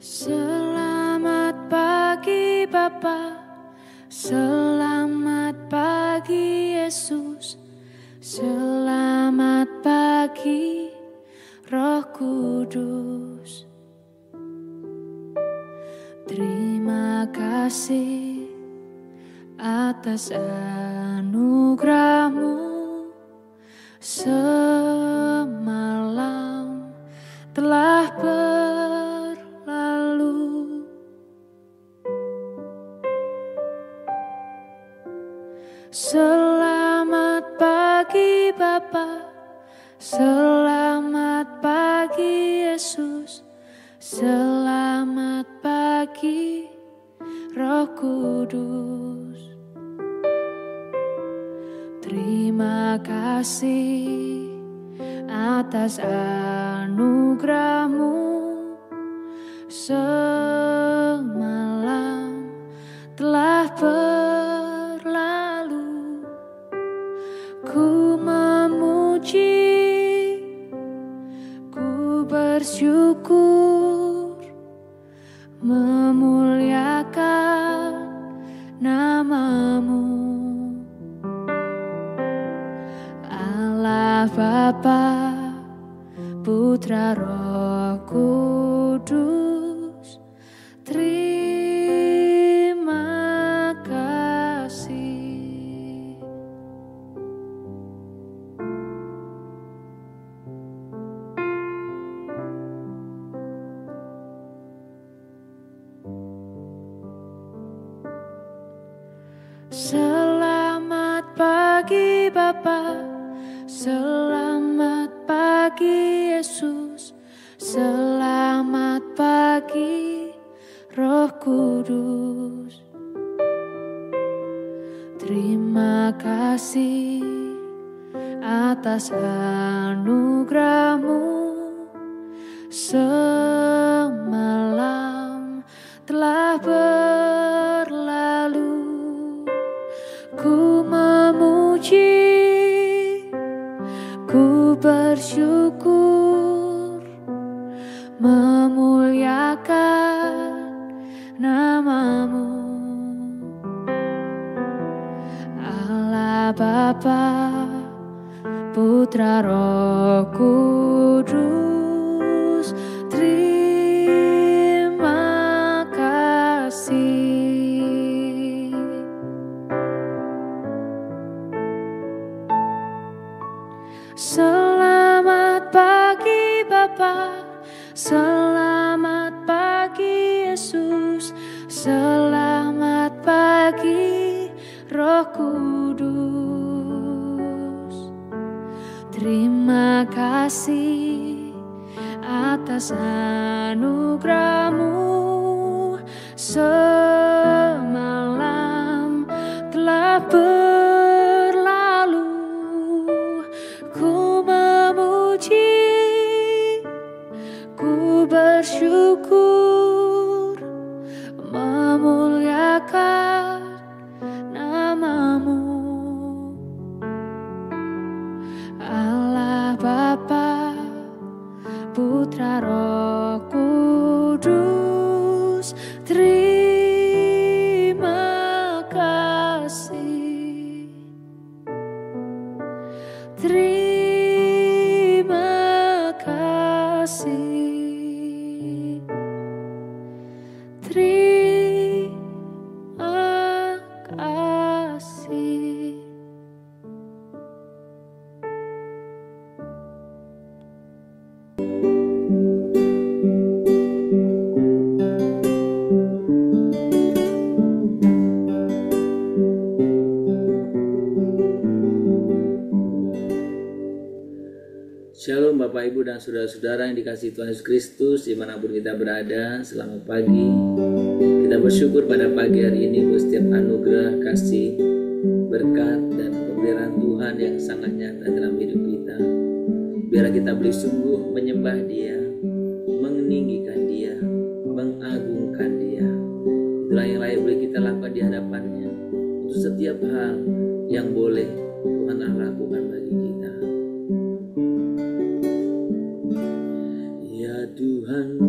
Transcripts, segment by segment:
Selamat pagi Bapa, selamat pagi Yesus, selamat pagi Roh Kudus. Terima kasih atas anugerah-Mu, semalam telah berlalu. Selamat pagi Bapa, selamat pagi Yesus, selamat pagi Roh Kudus. Terima kasih atas anugerah-Mu, semalam telah berlalu. Ku memuji, ku bersyukur, memuliakan nama-Mu. Allah Bapa, Putra Roh Kudus, terima kasih. Selamat pagi Bapa, selamat pagi Yesus, selamat pagi Roh Kudus. Terima kasih atas anugerah-Mu, semalam telah berlalu. Ku memuji, ku bersyukur, memuliakan nama-Mu. Allah Bapa, Putra Roh Kudus, terima kasih. Selamat pagi Bapa, selamat pagi Yesus, selamat pagi Roh Kudus. Terima kasih atas anugerah-Mu, semalam telah berlalu. Ku memuji, ku bersyukur, memuliakan nama-Mu. Allah Bapa, Putra Roh Kudus, terima kasih. Terima kasih. Terima kasih. Shalom Bapak Ibu dan Saudara-saudara yang dikasihi Tuhan Yesus Kristus dimanapun kita berada. Selamat pagi. Kita bersyukur pada pagi hari ini buat setiap anugerah, kasih, berkat dan pemberian Tuhan yang sangat nyata dalam hidup kita. Biarlah kita boleh sungguh menyembah Dia, meninggikan Dia, mengagungkan Dia. Itulah yang layak boleh kita lakukan di hadapan-Nya untuk setiap hal yang boleh Tuhan lakukan bagi kita. Ya Tuhanku,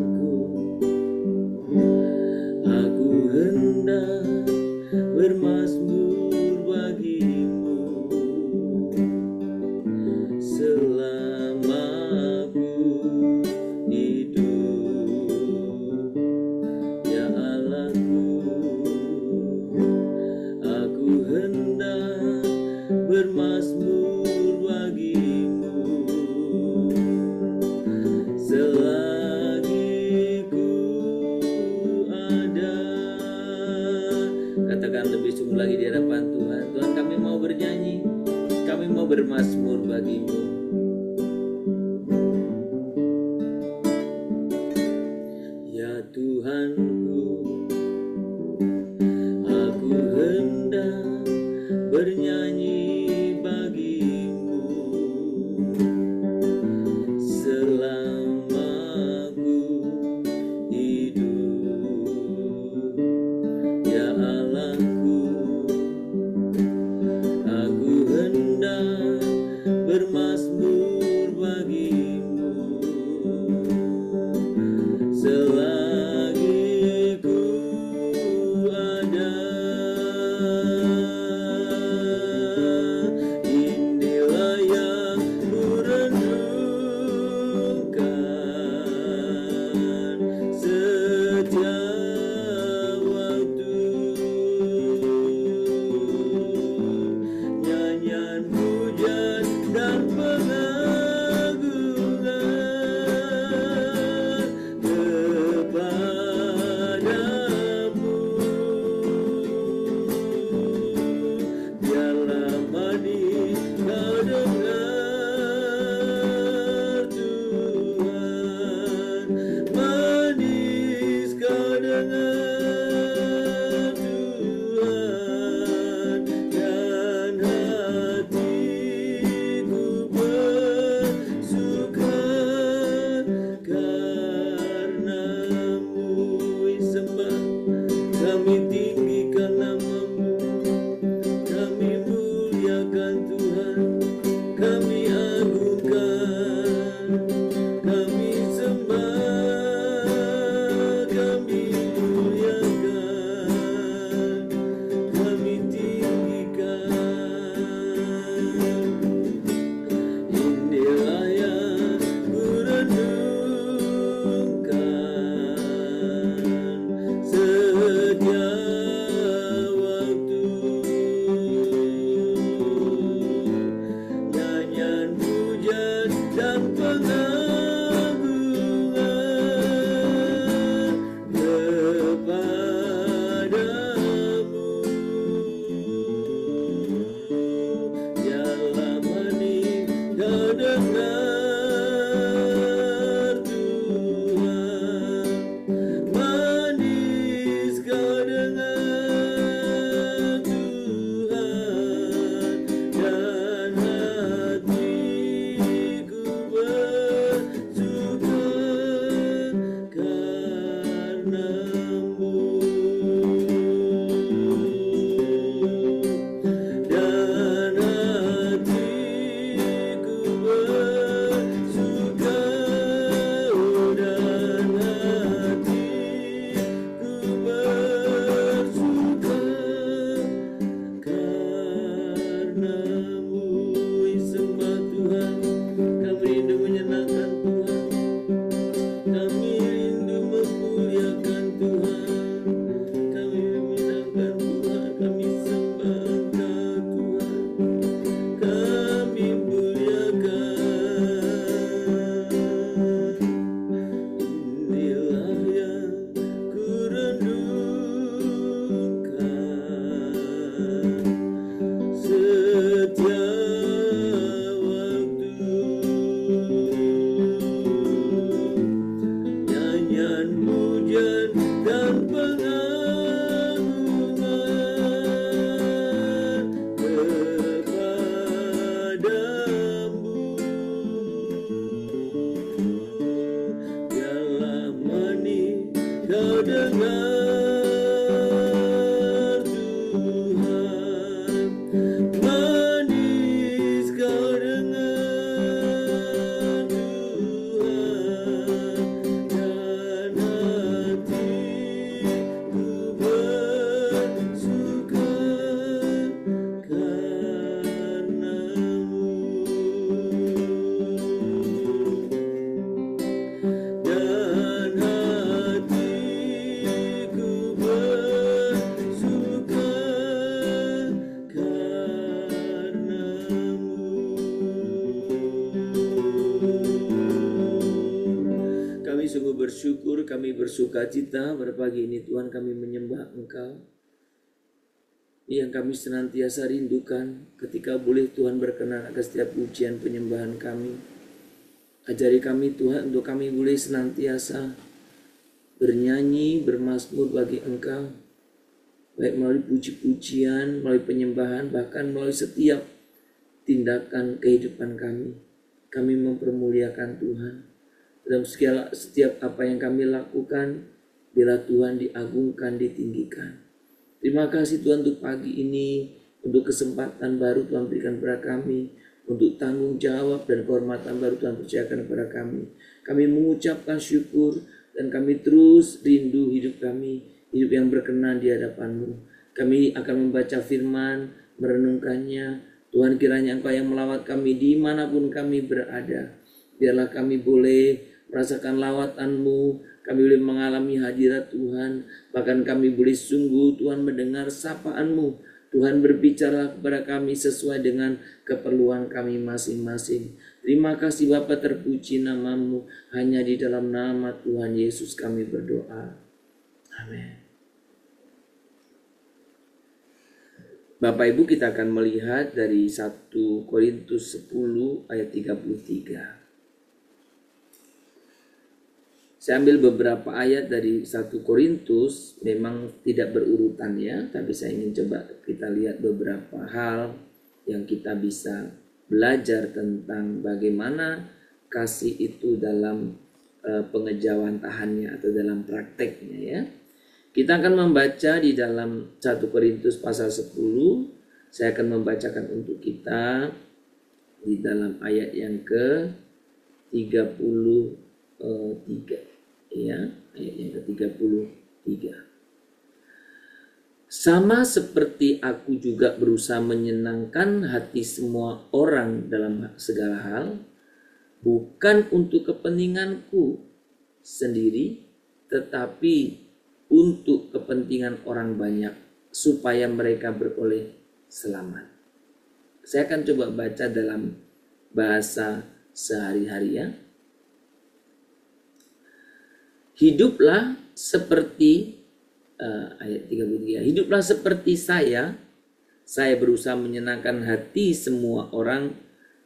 bersyukur, kami bersuka cita pada pagi ini Tuhan, kami menyembah Engkau yang kami senantiasa rindukan ketika boleh Tuhan berkenan akan setiap pujian penyembahan kami. Ajari kami Tuhan untuk kami boleh senantiasa bernyanyi, bermazmur bagi Engkau, baik melalui puji-pujian, melalui penyembahan, bahkan melalui setiap tindakan kehidupan kami. Kami mempermuliakan Tuhan. Dalam setiap apa yang kami lakukan, bila Tuhan diagungkan, ditinggikan. Terima kasih Tuhan untuk pagi ini, untuk kesempatan baru Tuhan berikan kepada kami, untuk tanggung jawab dan kehormatan baru Tuhan percayakan kepada kami. Kami mengucapkan syukur dan kami terus rindu hidup kami, hidup yang berkenan di hadapan-Mu. Kami akan membaca firman, merenungkannya. Tuhan, kiranya Engkau yang melawat kami dimanapun kami berada. Biarlah kami boleh merasakan lawatan-Mu, kami boleh mengalami hadirat Tuhan, bahkan kami boleh sungguh Tuhan mendengar sapaan-Mu. Tuhan berbicara kepada kami sesuai dengan keperluan kami masing-masing. Terima kasih Bapa, terpuji nama-Mu, hanya di dalam nama Tuhan Yesus kami berdoa. Amin. Bapak Ibu, kita akan melihat dari 1 Korintus 10 ayat 33. Saya ambil beberapa ayat dari 1 Korintus, memang tidak berurutan ya, tapi saya ingin coba kita lihat beberapa hal yang kita bisa belajar tentang bagaimana kasih itu dalam pengejawantahannya atau dalam prakteknya ya. Kita akan membaca di dalam 1 Korintus pasal 10, saya akan membacakan untuk kita di dalam ayat yang ke-33. Ya, ayat yang ke-33. Sama seperti aku juga berusaha menyenangkan hati semua orang dalam segala hal, bukan untuk kepentinganku sendiri, tetapi untuk kepentingan orang banyak, supaya mereka beroleh selamat. Saya akan coba baca dalam bahasa sehari-hari ya. Hiduplah seperti ayat 33. Hiduplah seperti saya berusaha menyenangkan hati semua orang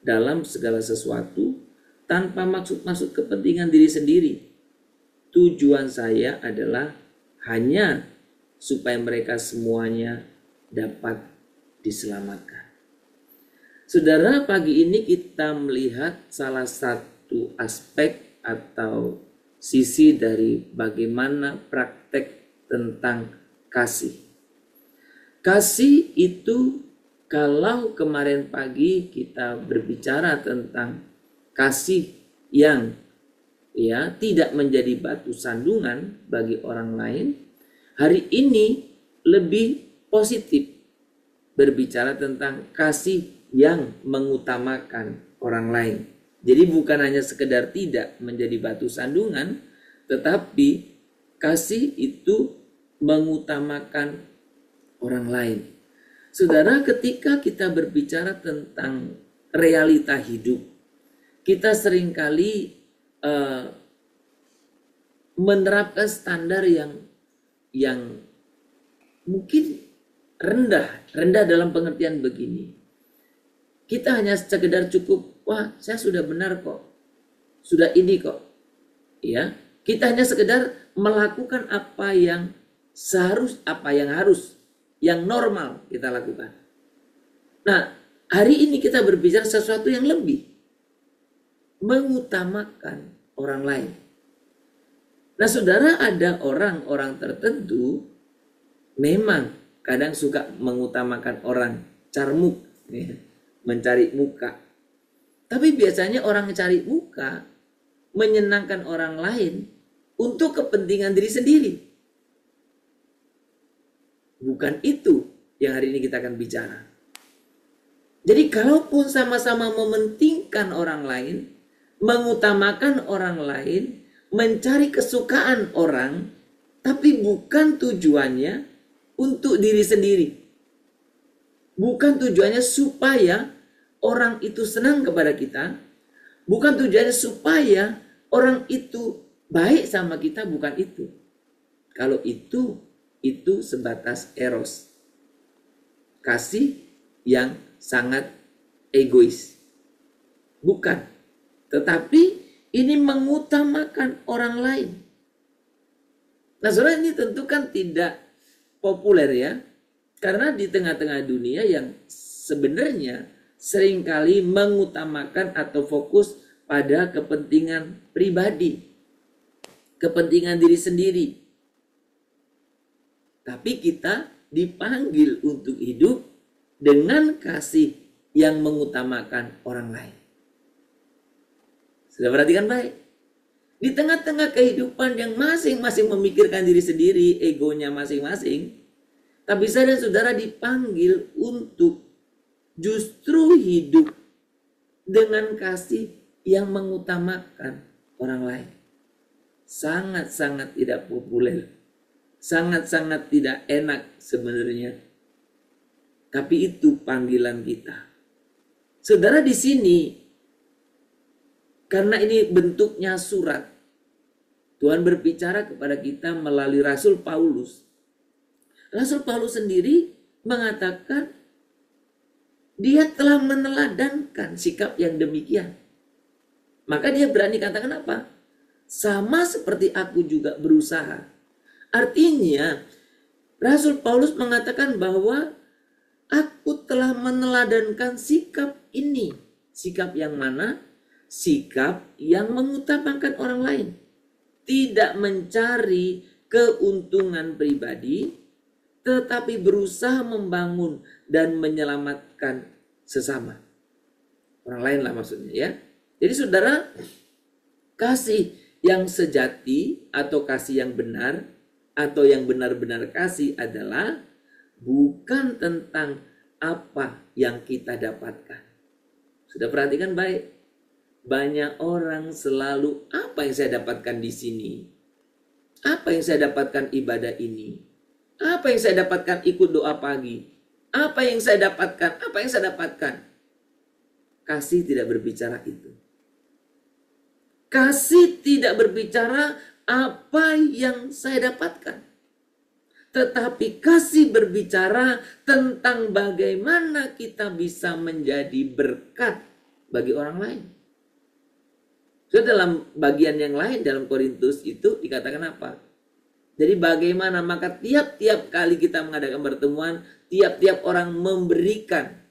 dalam segala sesuatu tanpa maksud-maksud kepentingan diri sendiri. Tujuan saya adalah hanya supaya mereka semuanya dapat diselamatkan. Saudara, pagi ini kita melihat salah satu aspek atau sisi dari bagaimana praktek tentang kasih. Kasih itu, kalau kemarin pagi kita berbicara tentang kasih yang ya tidak menjadi batu sandungan bagi orang lain, hari ini lebih positif berbicara tentang kasih yang mengutamakan orang lain. Jadi bukan hanya sekedar tidak menjadi batu sandungan, tetapi kasih itu mengutamakan orang lain. Saudara, ketika kita berbicara tentang realita hidup, kita seringkali menerapkan standar yang mungkin rendah dalam pengertian begini. Kita hanya sekedar cukup, wah saya sudah benar kok, sudah ini kok. Ya, kita hanya sekedar melakukan apa yang harus, yang normal kita lakukan. Nah, hari ini kita berbicara sesuatu yang lebih, mengutamakan orang lain. Nah saudara, ada orang-orang tertentu memang kadang suka mengutamakan orang, carmuk, ya, mencari muka. Tapi biasanya orang mencari muka, menyenangkan orang lain untuk kepentingan diri sendiri. Bukan itu yang hari ini kita akan bicara. Jadi kalaupun sama-sama mementingkan orang lain, mengutamakan orang lain, mencari kesukaan orang, tapi bukan tujuannya untuk diri sendiri. Bukan tujuannya supaya orang itu senang kepada kita. Bukan tujuannya supaya orang itu baik sama kita, bukan itu. Kalau itu sebatas eros. Kasih yang sangat egois. Bukan. Tetapi ini mengutamakan orang lain. Nah saudara, ini tentu kan tidak populer ya. Karena di tengah-tengah dunia yang sebenarnya seringkali mengutamakan atau fokus pada kepentingan pribadi, kepentingan diri sendiri. Tapi kita dipanggil untuk hidup dengan kasih yang mengutamakan orang lain. Sudah perhatikan baik? Di tengah-tengah kehidupan yang masing-masing memikirkan diri sendiri, egonya masing-masing, tapi saya dan saudara dipanggil untuk justru hidup dengan kasih yang mengutamakan orang lain. Sangat-sangat tidak populer. Sangat-sangat tidak enak sebenarnya. Tapi itu panggilan kita. Saudara, di sini, karena ini bentuknya surat, Tuhan berbicara kepada kita melalui Rasul Paulus. Rasul Paulus sendiri mengatakan dia telah meneladankan sikap yang demikian. Maka dia berani katakan apa? Sama seperti aku juga berusaha. Artinya Rasul Paulus mengatakan bahwa aku telah meneladankan sikap ini. Sikap yang mana? Sikap yang mengutamakan orang lain. Tidak mencari keuntungan pribadi, tetapi berusaha membangun dan menyelamatkan sesama. Orang lain lah maksudnya ya. Jadi saudara, kasih yang sejati atau kasih yang benar atau yang benar-benar kasih adalah bukan tentang apa yang kita dapatkan. Sudah perhatikan baik? Banyak orang selalu, apa yang saya dapatkan di sini? Apa yang saya dapatkan ibadah ini? Apa yang saya dapatkan ikut doa pagi? Apa yang saya dapatkan? Apa yang saya dapatkan? Kasih tidak berbicara itu. Kasih tidak berbicara apa yang saya dapatkan. Tetapi kasih berbicara tentang bagaimana kita bisa menjadi berkat bagi orang lain. So, dalam bagian yang lain dalam Korintus itu dikatakan apa? Jadi bagaimana maka tiap-tiap kali kita mengadakan pertemuan, tiap-tiap orang memberikan,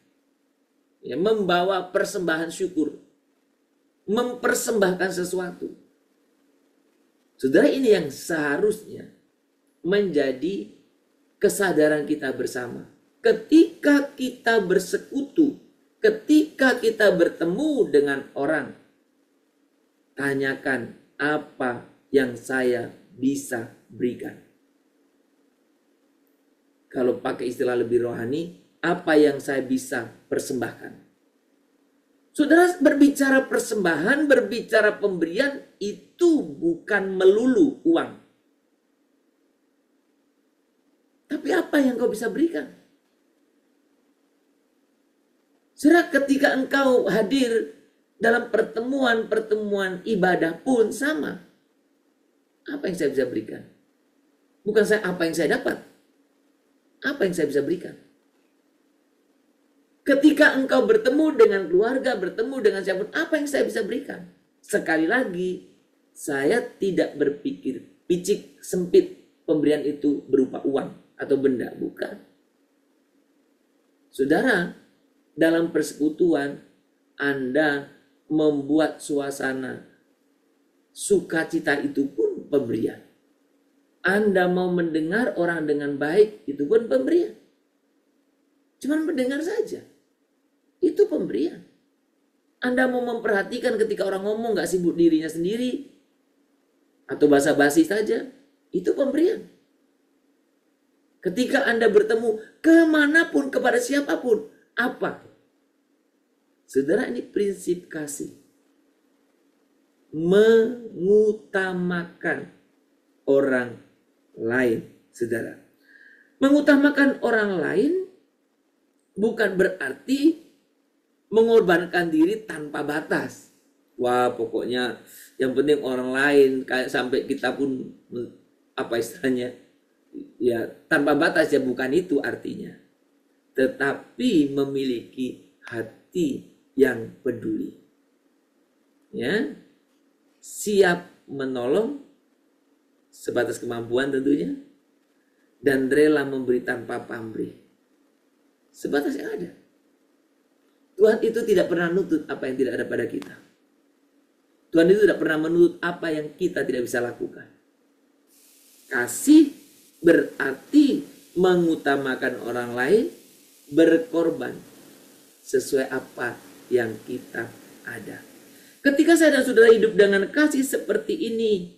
ya, membawa persembahan syukur, mempersembahkan sesuatu. Saudara, ini yang seharusnya menjadi kesadaran kita bersama. Ketika kita bersekutu, ketika kita bertemu dengan orang, tanyakan apa yang saya bisa berikan. Kalau pakai istilah lebih rohani, apa yang saya bisa persembahkan. Saudara, berbicara persembahan, berbicara pemberian, itu bukan melulu uang. Tapi apa yang kau bisa berikan? Saudara, ketika engkau hadir dalam pertemuan-pertemuan ibadah pun sama. Apa yang saya bisa berikan? Bukan apa yang saya dapat. Apa yang saya bisa berikan? Ketika engkau bertemu dengan keluarga, bertemu dengan siapapun, apa yang saya bisa berikan? Sekali lagi, saya tidak berpikir picik sempit pemberian itu berupa uang atau benda. Bukan. Saudara, dalam persekutuan, Anda membuat suasana sukacita itu pun pemberian. Anda mau mendengar orang dengan baik, itu pun pemberian. Cuman mendengar saja, itu pemberian. Anda mau memperhatikan ketika orang ngomong gak sibuk dirinya sendiri, atau basa-basi saja, itu pemberian. Ketika Anda bertemu kemanapun, kepada siapapun, apa? Saudara, ini prinsip kasih. Mengutamakan orang lain, saudara. Mengutamakan orang lain bukan berarti mengorbankan diri tanpa batas. Wah, pokoknya yang penting orang lain, kayak sampai kita pun apa istilahnya, ya tanpa batas, ya bukan itu artinya. Tetapi memiliki hati yang peduli. Ya. Siap menolong sebatas kemampuan tentunya, dan rela memberi tanpa pamrih sebatas yang ada. Tuhan itu tidak pernah nuntut apa yang tidak ada pada kita. Tuhan itu tidak pernah menuntut apa yang kita tidak bisa lakukan. Kasih berarti mengutamakan orang lain, berkorban sesuai apa yang kita ada. Ketika saya dan saudara hidup dengan kasih seperti ini,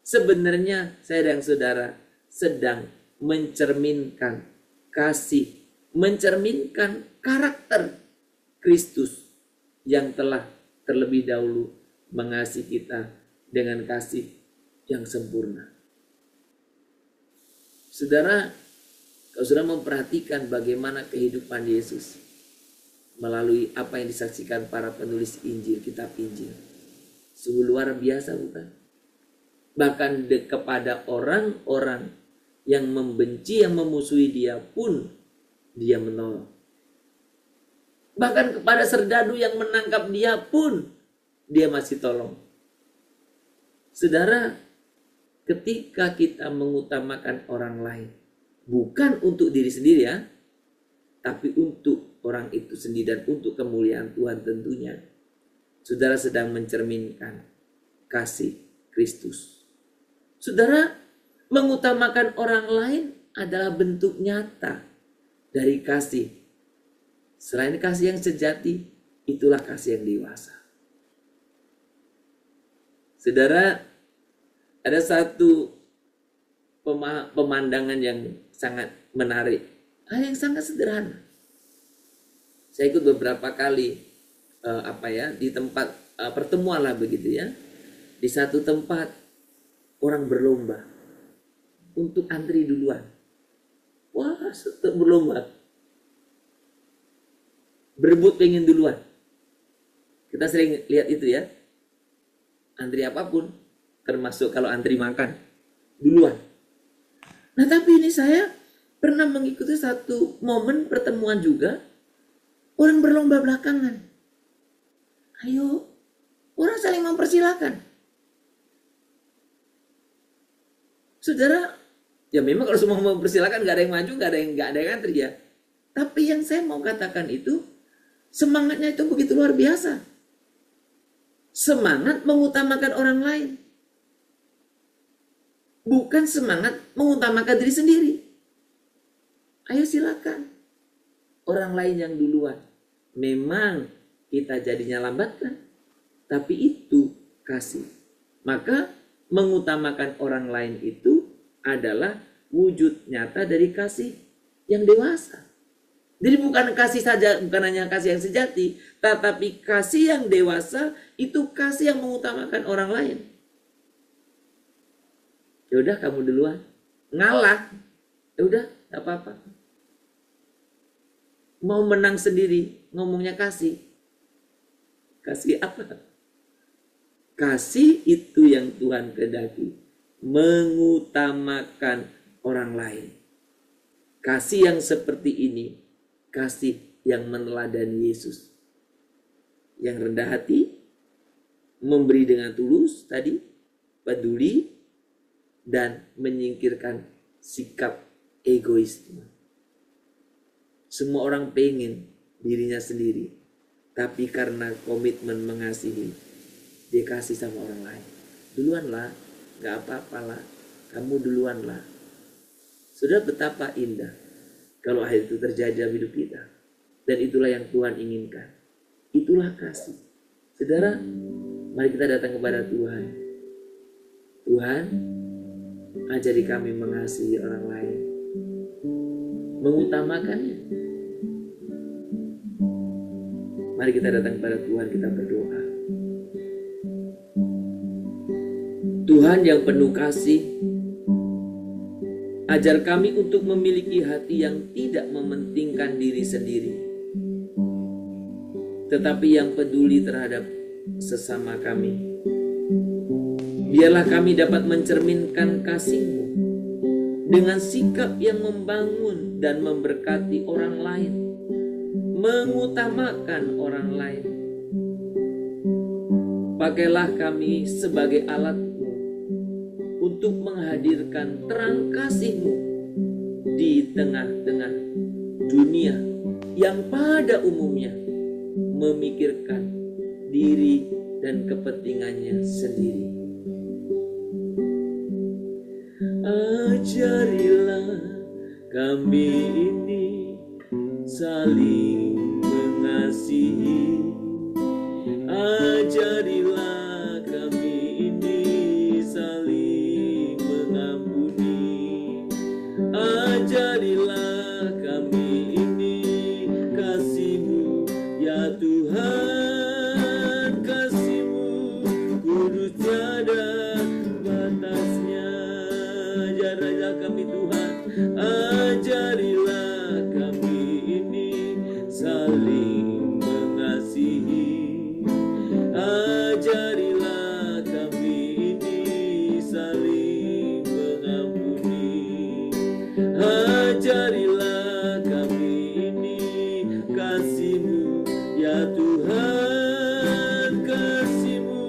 sebenarnya saya dan saudara sedang mencerminkan kasih, mencerminkan karakter Kristus yang telah terlebih dahulu mengasihi kita dengan kasih yang sempurna. Saudara, kalau saudara memperhatikan bagaimana kehidupan Yesus melalui apa yang disaksikan para penulis Injil, kitab Injil, sungguh luar biasa, bukan? Bahkan kepada orang-orang yang membenci, yang memusuhi dia pun dia menolong. Bahkan kepada serdadu yang menangkap dia pun dia masih tolong. Saudara, ketika kita mengutamakan orang lain, bukan untuk diri sendiri ya, tapi untuk orang itu sendiri dan untuk kemuliaan Tuhan tentunya, saudara sedang mencerminkan kasih Kristus. Saudara, mengutamakan orang lain adalah bentuk nyata dari kasih. Selain kasih yang sejati, itulah kasih yang dewasa. Saudara, ada satu pemandangan yang sangat menarik, hal yang sangat sederhana. Saya ikut beberapa kali di tempat pertemuan lah begitu ya. Di satu tempat orang berlomba untuk antri duluan. Wah, berlomba. Berebut pengen duluan. Kita sering lihat itu ya. Antri apapun, termasuk kalau antri makan, duluan. Nah, tapi ini saya pernah mengikuti satu momen pertemuan juga, orang berlomba belakangan. Ayo, orang saling mempersilahkan. Saudara, ya memang kalau semua mempersilahkan, gak ada yang maju, gak ada yang antri ya. Tapi yang saya mau katakan itu, semangatnya itu begitu luar biasa. Semangat mengutamakan orang lain. Bukan semangat mengutamakan diri sendiri. Ayo silakan. Orang lain yang duluan. Memang kita jadinya lambat kan? Tapi itu kasih. Maka mengutamakan orang lain itu adalah wujud nyata dari kasih yang dewasa. Jadi bukan kasih saja, bukan hanya kasih yang sejati, tetapi kasih yang dewasa itu kasih yang mengutamakan orang lain. Yaudah kamu duluan, ngalah, yaudah gak apa-apa. Mau menang sendiri, ngomongnya kasih. Kasih apa? Kasih itu yang Tuhan kehendaki, mengutamakan orang lain. Kasih yang seperti ini, kasih yang meneladani Yesus, yang rendah hati, memberi dengan tulus tadi, peduli, dan menyingkirkan sikap egoisme. Semua orang pengen dirinya sendiri, tapi karena komitmen mengasihi, dia kasih sama orang lain. Duluanlah, Gak apa-apalah, kamu duluan lah. Sudah, betapa indah kalau hal itu terjadi dalam hidup kita. Dan itulah yang Tuhan inginkan. Itulah kasih. Saudara, mari kita datang kepada Tuhan. Tuhan, ajari kami mengasihi orang lain, mengutamakannya. Mari kita datang kepada Tuhan, kita berdoa. Tuhan yang penuh kasih, ajar kami untuk memiliki hati yang tidak mementingkan diri sendiri, tetapi yang peduli terhadap sesama kami. Biarlah kami dapat mencerminkan kasih-Mu dengan sikap yang membangun dan memberkati orang lain, mengutamakan orang lain. Pakailah kami sebagai alat-Mu untuk menghadirkan terang kasih-Mu di tengah-tengah dunia yang pada umumnya memikirkan diri dan kepentingannya sendiri. Ajarilah kami ini saling mengasihi. Ajarilah kami ini saling mengampuni. Ajarilah kami ini kasih-Mu ya Tuhan, kasih-Mu kudus tiada batasnya. Ajarilah kami Tuhan, ajarilah kami ini saling mengasihi. Ajarilah kami ini saling mengampuni. Ajarilah kami ini kasih-Mu ya Tuhan, kasih-Mu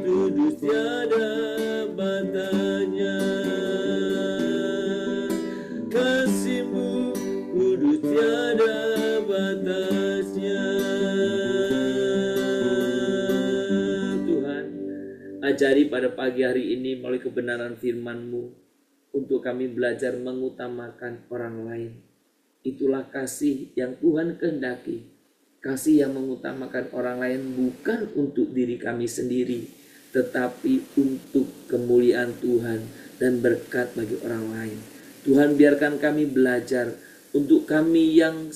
kudus tiada batasnya. Kasih-Mu kudus tiada batasnya. Tuhan, ajari pada pagi hari ini melalui kebenaran firman-Mu untuk kami belajar mengutamakan orang lain. Itulah kasih yang Tuhan kehendaki. Kasih yang mengutamakan orang lain bukan untuk diri kami sendiri, tetapi untuk kemuliaan Tuhan dan berkat bagi orang lain. Tuhan, biarkan kami belajar untuk kami yang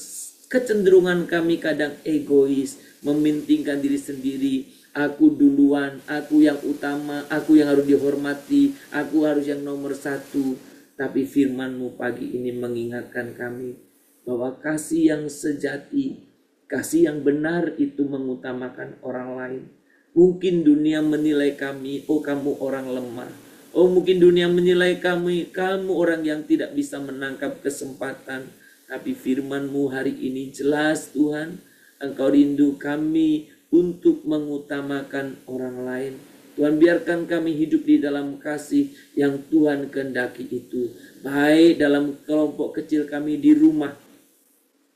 kecenderungan kami kadang egois, mementingkan diri sendiri. Aku duluan, aku yang utama, aku yang harus dihormati, aku harus yang nomor satu. Tapi firman-Mu pagi ini mengingatkan kami bahwa kasih yang sejati, kasih yang benar itu mengutamakan orang lain. Mungkin dunia menilai kami, oh kamu orang lemah. Oh mungkin dunia menilai kamu orang yang tidak bisa menangkap kesempatan. Tapi firman-Mu hari ini jelas Tuhan, Engkau rindu kami untuk mengutamakan orang lain. Tuhan, biarkan kami hidup di dalam kasih yang Tuhan kehendaki itu. Baik dalam kelompok kecil kami di rumah.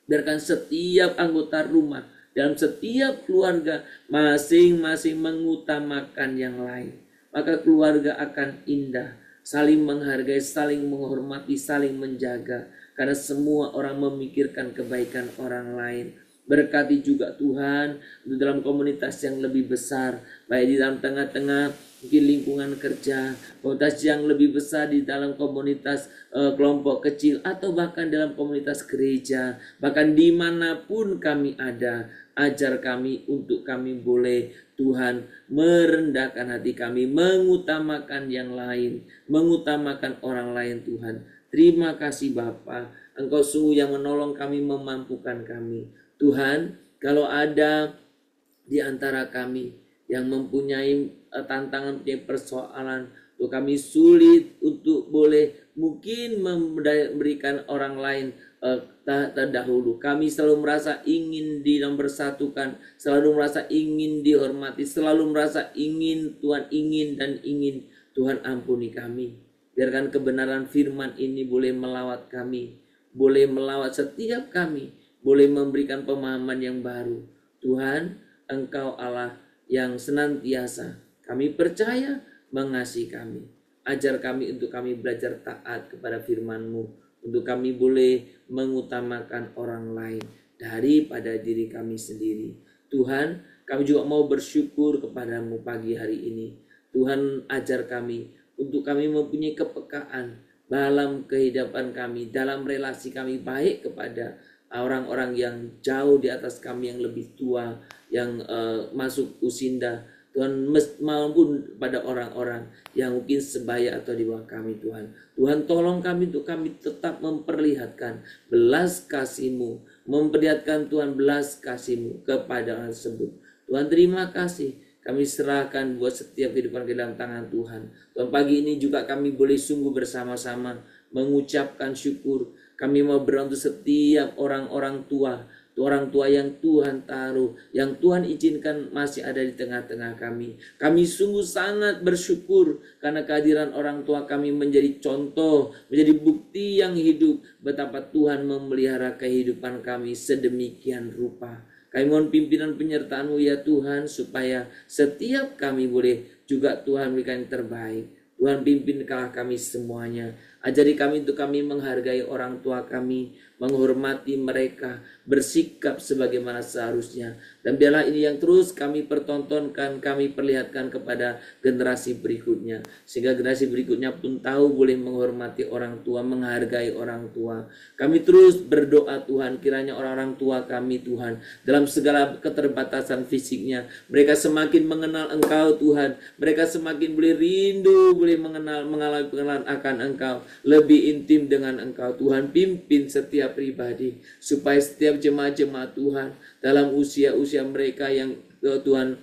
Biarkan setiap anggota rumah, dalam setiap keluarga masing-masing mengutamakan yang lain. Maka keluarga akan indah, saling menghargai, saling menghormati, saling menjaga. Karena semua orang memikirkan kebaikan orang lain. Berkati juga Tuhan dalam komunitas yang lebih besar, baik di dalam tengah-tengah mungkin lingkungan kerja, komunitas yang lebih besar di dalam komunitas kelompok kecil, atau bahkan dalam komunitas gereja, bahkan dimanapun kami ada. Ajar kami untuk kami boleh Tuhan merendahkan hati kami, mengutamakan yang lain, mengutamakan orang lain. Tuhan, terima kasih Bapa, Engkau sungguh yang menolong kami, memampukan kami. Tuhan, kalau ada di antara kami yang mempunyai tantangan, mempunyai persoalan, untuk kami sulit untuk boleh mungkin memberikan orang lain terdahulu. Kami selalu merasa ingin dinomborsatukan, selalu merasa ingin dihormati, selalu merasa ingin Tuhan ingin dan ingin. Tuhan, ampuni kami. Biarkan kebenaran firman ini boleh melawat kami, boleh melawat setiap kami, boleh memberikan pemahaman yang baru. Tuhan, Engkau Allah yang senantiasa kami percaya mengasihi kami. ajar kami untuk kami belajar taat kepada firman-Mu, untuk kami boleh mengutamakan orang lain daripada diri kami sendiri. Tuhan, kami juga mau bersyukur kepadamu pagi hari ini. Tuhan, ajar kami untuk kami mempunyai kepekaan dalam kehidupan kami, dalam relasi kami, baik kepada orang-orang yang jauh di atas kami, yang lebih tua, yang masuk usinda, Tuhan, maupun pada orang-orang yang mungkin sebaya atau di bawah kami. Tuhan, Tuhan tolong kami untuk kami tetap memperlihatkan belas kasih-Mu, memperlihatkan Tuhan belas kasih-Mu kepada orang tersebut. Tuhan, terima kasih. Kami serahkan buat setiap kehidupan ke dalam tangan Tuhan. Tuhan, pagi ini juga kami boleh sungguh bersama-sama mengucapkan syukur. Kami mau berdoa untuk setiap orang-orang tua, orang tua yang Tuhan taruh, yang Tuhan izinkan masih ada di tengah-tengah kami. Kami sungguh sangat bersyukur karena kehadiran orang tua kami menjadi contoh, menjadi bukti yang hidup betapa Tuhan memelihara kehidupan kami sedemikian rupa. Kami mohon pimpinan penyertaan-Mu ya Tuhan, supaya setiap kami boleh juga Tuhan berikan yang terbaik. Tuhan, pimpinkanlah kami semuanya. Ajari kami untuk kami menghargai orang tua kami, menghormati mereka, bersikap sebagaimana seharusnya. Dan biarlah ini yang terus kami pertontonkan, kami perlihatkan kepada generasi berikutnya. Sehingga generasi berikutnya pun tahu boleh menghormati orang tua, menghargai orang tua. Kami terus berdoa Tuhan, kiranya orang-orang tua kami Tuhan, dalam segala keterbatasan fisiknya, mereka semakin mengenal Engkau Tuhan. Mereka semakin boleh rindu, boleh mengalami pengenalan akan Engkau, lebih intim dengan Engkau. Tuhan, pimpin setiap pribadi, supaya setiap jemaat-jemaat Tuhan dalam usia-usia mereka yang Tuhan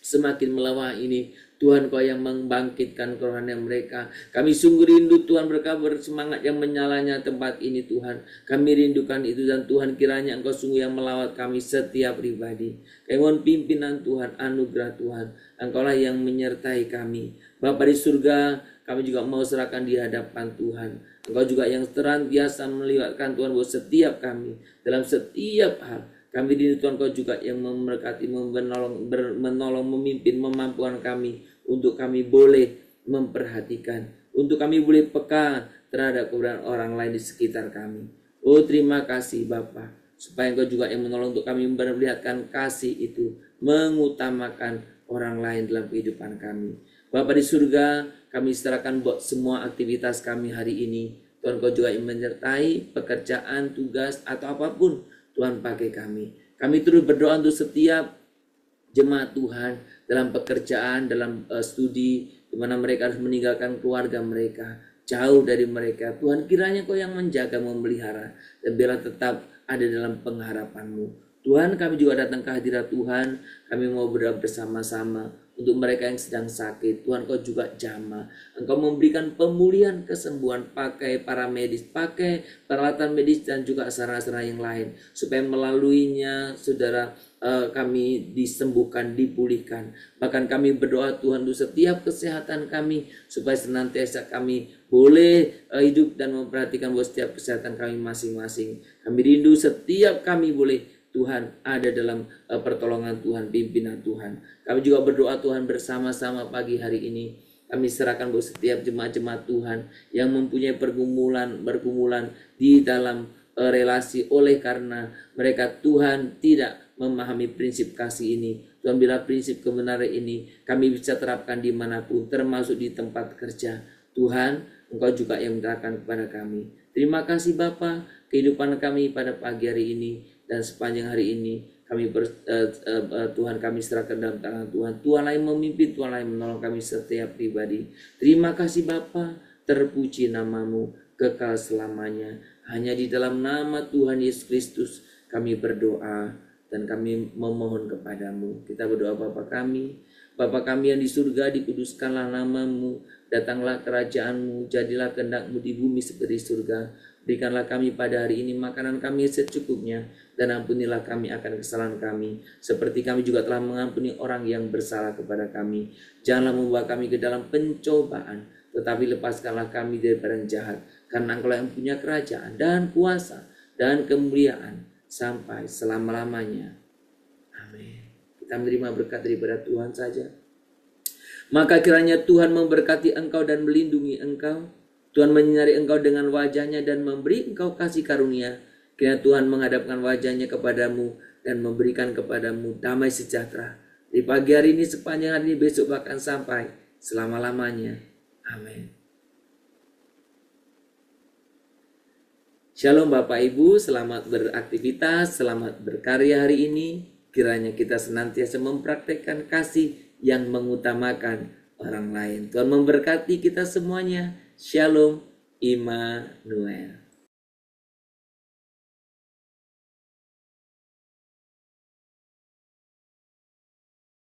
semakin melewah ini, Tuhan Kau yang membangkitkan kerohanian mereka. Kami sungguh rindu Tuhan, mereka bersemangat yang menyalanya tempat ini Tuhan. Kami rindukan itu, dan Tuhan kiranya Engkau sungguh yang melawat kami setiap pribadi. Kami mohon pimpinan Tuhan, anugerah Tuhan. Engkaulah yang menyertai kami. Bapa di surga, kami juga mau serahkan di hadapan Tuhan. Engkau juga yang senantiasa melibatkan Tuhan buat setiap kami dalam setiap hal. Kami rindu Tuhan, Kau juga yang memberkati, menolong, memimpin, memampukan kami untuk kami boleh memperhatikan, untuk kami boleh peka terhadap keberadaan orang lain di sekitar kami. Oh, terima kasih Bapa, supaya Engkau juga yang menolong untuk kami memperlihatkan kasih itu, mengutamakan orang lain dalam kehidupan kami. Bapa di surga, kami serahkan buat semua aktivitas kami hari ini. Tuhan, Kau juga yang menyertai pekerjaan, tugas, atau apapun Tuhan pakai kami. Kami terus berdoa untuk setiap jemaat Tuhan dalam pekerjaan, dalam studi, di mana mereka harus meninggalkan keluarga mereka, jauh dari mereka. Tuhan, kiranya Kau yang menjaga, memelihara, dan biarlah tetap ada dalam pengharapan-Mu. Tuhan, kami juga datang ke hadirat Tuhan. Kami mau berdoa bersama-sama untuk mereka yang sedang sakit. Tuhan, Kau juga jamah. Engkau memberikan pemulihan, kesembuhan, pakai para medis, pakai peralatan medis, dan juga sarana-sarana yang lain, supaya melaluinya saudara kami disembuhkan, dipulihkan. Bahkan kami berdoa Tuhan untuk setiap kesehatan kami, supaya senantiasa kami boleh hidup dan memperhatikan buat setiap kesehatan kami masing-masing. Kami rindu setiap kami boleh Tuhan ada dalam pertolongan Tuhan, pimpinan Tuhan. Kami juga berdoa Tuhan bersama-sama pagi hari ini. Kami serahkan buat setiap jemaat-jemaat Tuhan yang mempunyai pergumulan di dalam relasi, oleh karena mereka Tuhan tidak memahami prinsip kasih ini. Tuhan, bila prinsip kebenaran ini kami bisa terapkan dimanapun, termasuk di tempat kerja. Tuhan, Engkau juga yang menerangkan kepada kami. Terima kasih Bapa, kehidupan kami pada pagi hari ini dan sepanjang hari ini kami Tuhan, kami serahkan dalam tangan Tuhan. Tuhan yang memimpin, Tuhan yang menolong kami setiap pribadi. Terima kasih Bapa, terpuji nama-Mu kekal selamanya. Hanya di dalam nama Tuhan Yesus Kristus kami berdoa dan kami memohon kepadamu. Kita berdoa, Bapa kami yang di surga, dikuduskanlah nama-Mu, datanglah kerajaan-Mu, jadilah kehendak-Mu di bumi seperti di surga. Berikanlah kami pada hari ini makanan kami secukupnya, dan ampunilah kami akan kesalahan kami, seperti kami juga telah mengampuni orang yang bersalah kepada kami. Janganlah membawa kami ke dalam pencobaan, tetapi lepaskanlah kami daripada yang jahat, karena Engkau yang punya kerajaan dan kuasa dan kemuliaan sampai selama-lamanya. Amin. Kita menerima berkat daripada Tuhan saja. Maka kiranya Tuhan memberkati engkau dan melindungi engkau. Tuhan menyinari engkau dengan wajahnya dan memberi engkau kasih karunia. Kiranya Tuhan menghadapkan wajahnya kepadamu dan memberikan kepadamu damai sejahtera. Di pagi hari ini, sepanjang hari ini, besok bahkan sampai selama-lamanya. Amin. Shalom Bapak Ibu, selamat beraktivitas, selamat berkarya hari ini. Kiranya kita senantiasa mempraktekkan kasih yang mengutamakan orang lain. Tuhan memberkati kita semuanya. Shalom Immanuel.